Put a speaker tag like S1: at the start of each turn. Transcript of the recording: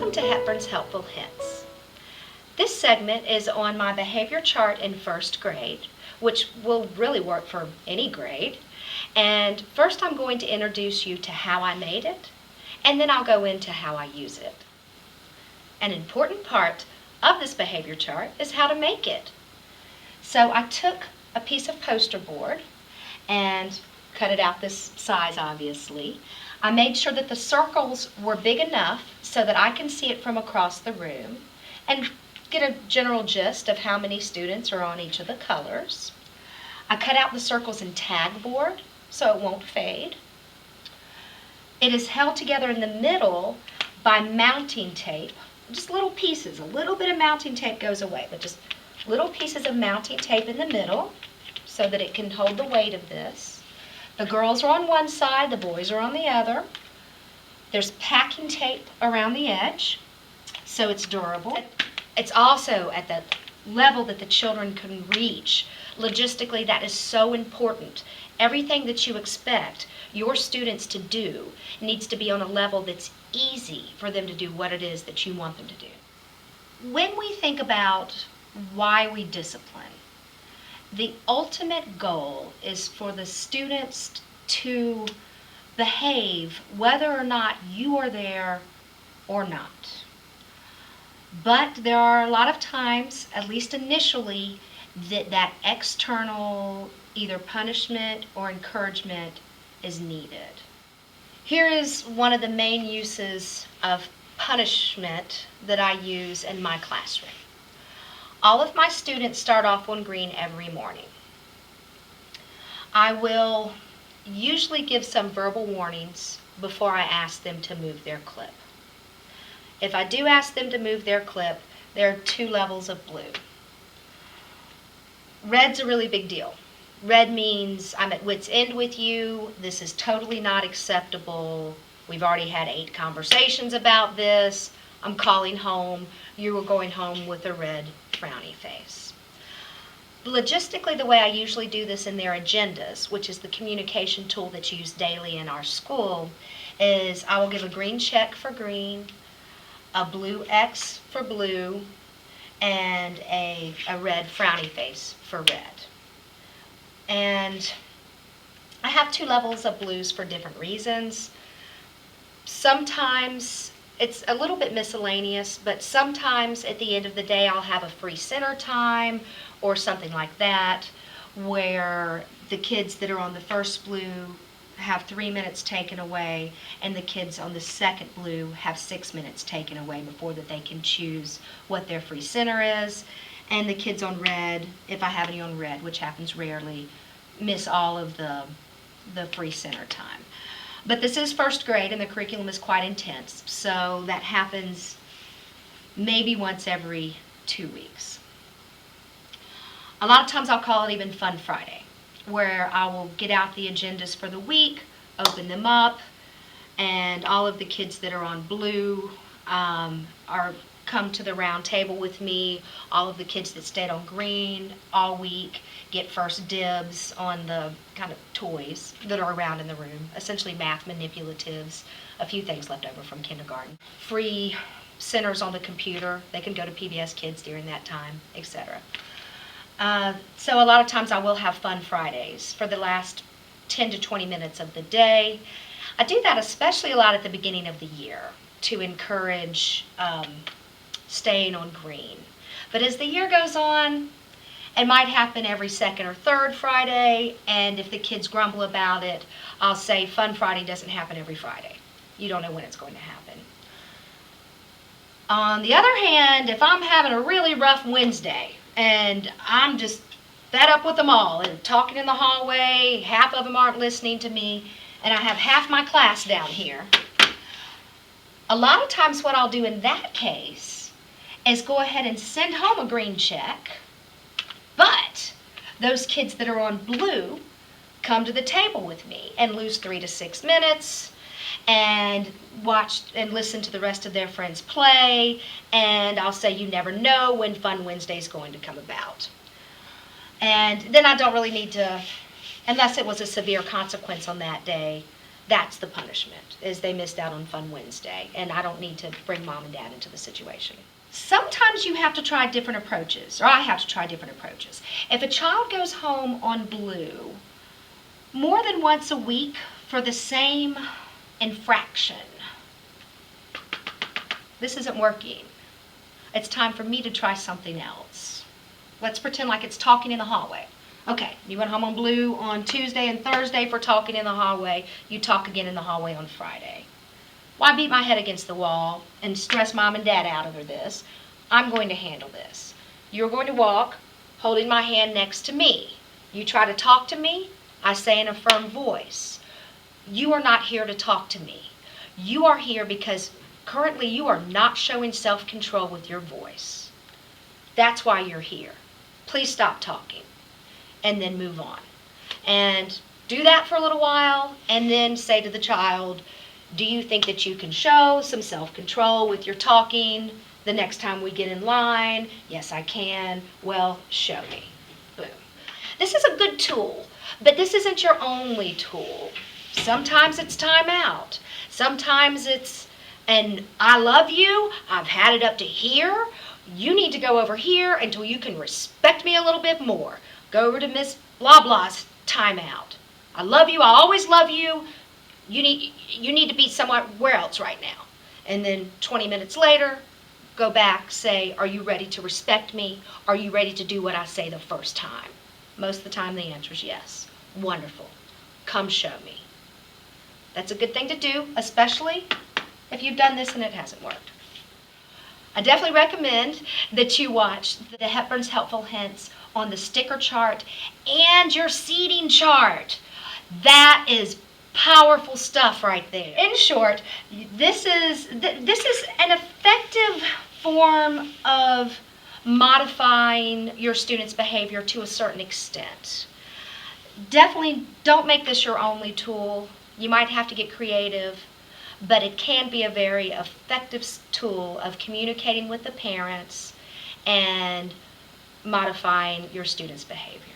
S1: Welcome to Hepburn's Helpful Hints. This segment is on my behavior chart in first grade, which will really work for any grade. And first I'm going to introduce you to how I made it, and then I'll go into how I use it. An important part of this behavior chart is how to make it. So I took a piece of poster board and cut it out this size, obviously. I made sure that the circles were big enough so that I can see it from across the room and get a general gist of how many students are on each of the colors. I cut out the circles in tag board so it won't fade. It is held together in the middle by mounting tape, just little pieces. A little bit of mounting tape goes away, but just little pieces of mounting tape in the middle so that it can hold the weight of this. The girls are on one side, the boys are on the other. There's packing tape around the edge, so it's durable. It's also at the level that the children can reach. Logistically, that is so important. Everything that you expect your students to do needs to be on a level that's easy for them to do what it is that you want them to do. When we think about why we discipline, the ultimate goal is for the students to behave whether or not you are there or not. But there are a lot of times, at least initially, that external either punishment or encouragement is needed. Here is one of the main uses of punishment that I use in my classroom. All of my students start off on green every morning. I will usually give some verbal warnings before I ask them to move their clip. If I do ask them to move their clip, there are two levels of blue. Red's a really big deal. Red means I'm at wit's end with you. This is totally not acceptable. We've already had 8 conversations about this. I'm calling home. You are going home with a red frowny face. Logistically, the way I usually do this in their agendas, which is the communication tool that's used daily in our school, is I will give a green check for green, a blue X for blue, and a red frowny face for red. And I have 2 levels of blues for different reasons. Sometimes it's a little bit miscellaneous, but sometimes at the end of the day I'll have a free center time or something like that where the kids that are on the first blue have 3 minutes taken away and the kids on the second blue have 6 minutes taken away before that they can choose what their free center is. And the kids on red, if I have any on red, which happens rarely, miss all of the free center time. But this is first grade and the curriculum is quite intense, so that happens maybe once every 2 weeks. A lot of times I'll call it even Fun Friday, where I will get out the agendas for the week, open them up, and all of the kids that are on blue come to the round table with me. All of the kids that stayed on green all week get first dibs on the kind of toys that are around in the room, essentially math manipulatives, a few things left over from kindergarten. Free centers on the computer, they can go to PBS Kids during that time, etc. So a lot of times I will have Fun Fridays for the last 10 to 20 minutes of the day. I do that especially a lot at the beginning of the year to encourage staying on green. But as the year goes on, it might happen every second or third Friday, and if the kids grumble about it, I'll say Fun Friday doesn't happen every Friday. You don't know when it's going to happen. On the other hand, if I'm having a really rough Wednesday and I'm just fed up with them all and talking in the hallway, half of them aren't listening to me, and I have half my class down here, a lot of times what I'll do in that case is go ahead and send home a green check, but those kids that are on blue come to the table with me and lose 3 to 6 minutes and watch and listen to the rest of their friends play, and I'll say you never know when Fun Wednesday is going to come about. And then I don't really need to, unless it was a severe consequence on that day, That's the punishment, is they missed out on Fun Wednesday, and I don't need to bring mom and dad into the situation. Sometimes you have to try different approaches, or I have to try different approaches. If a child goes home on blue more than once a week for the same infraction, this isn't working. It's time for me to try something else. Let's pretend like it's talking in the hallway. Okay, you went home on blue on Tuesday and Thursday for talking in the hallway. You talk again in the hallway on Friday. Why beat my head against the wall and stress mom and dad out over this? I'm going to handle this. You're going to walk holding my hand next to me. You try to talk to me, I say in a firm voice, you are not here to talk to me. You are here because currently you are not showing self-control with your voice. That's why you're here. Please stop talking. And then move on. And do that for a little while, and then say to the child, do you think that you can show some self-control with your talking the next time we get in line? Yes, I can. Well, show me. Boom. This is a good tool, but this isn't your only tool. Sometimes it's time out. Sometimes it's, and I love you, I've had it up to here. You need to go over here until you can respect me a little bit more. Go over to Miss Blah Blah's timeout. I love you. I always love you. You need to be somewhere else right now. And then 20 minutes later, go back, say, are you ready to respect me? Are you ready to do what I say the first time? Most of the time the answer is yes. Wonderful. Come show me. That's a good thing to do, especially if you've done this and it hasn't worked. I definitely recommend that you watch the Hepburn's Helpful Hints on the sticker chart and your seating chart. That is powerful stuff right there. In short, this is an effective form of modifying your students' behavior to a certain extent. Definitely don't make this your only tool. You might have to get creative, but it can be a very effective tool of communicating with the parents and modifying your students' behavior.